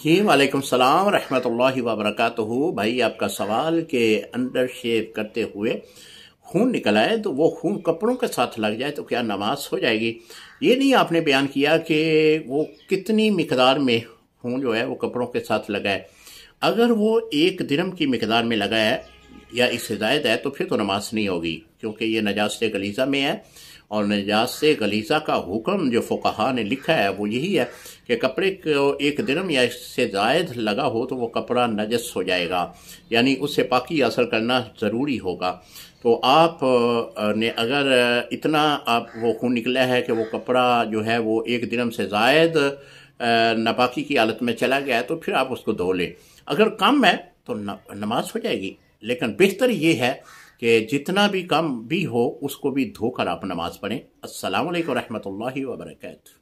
जी वालेकुम सलाम रहमतुल्लाहि व बरकातुहू। भाई आपका सवाल के अंडर शेव करते हुए खून निकल आए तो वो खून कपड़ों के साथ लग जाए तो क्या नमाज हो जाएगी? ये नहीं आपने बयान किया कि वो कितनी मिकदार में खून जो है वो कपड़ों के साथ लगा है। अगर वो 1 दिरहम की मिकदार में लगा है या इससे ज़ायद है तो फिर तो नमाज नहीं होगी, क्योंकि ये नजास्त गलीज़ा में है। और नजास्त गलीज़ा का हुक्म जो फ़ुक़हा ने लिखा है वो यही है कि कपड़े को 1 दिरहम या इससे ज़ायद लगा हो तो वो कपड़ा नजस हो जाएगा, यानी उससे पाकी हासिल करना ज़रूरी होगा। तो आप ने अगर इतना आप वो खून निकला है कि वो कपड़ा जो है वो 1 दिरहम से ज़ायद नापाकी की हालत में चला गया है तो फिर आप उसको धो लें। अगर कम है तो नमाज हो जाएगी, लेकिन बेहतर ये है कि जितना भी कम भी हो उसको भी धोकर आप नमाज पढ़ें। अस्सलामु अलैकुम रहमतुल्लाहि व बरकातहू।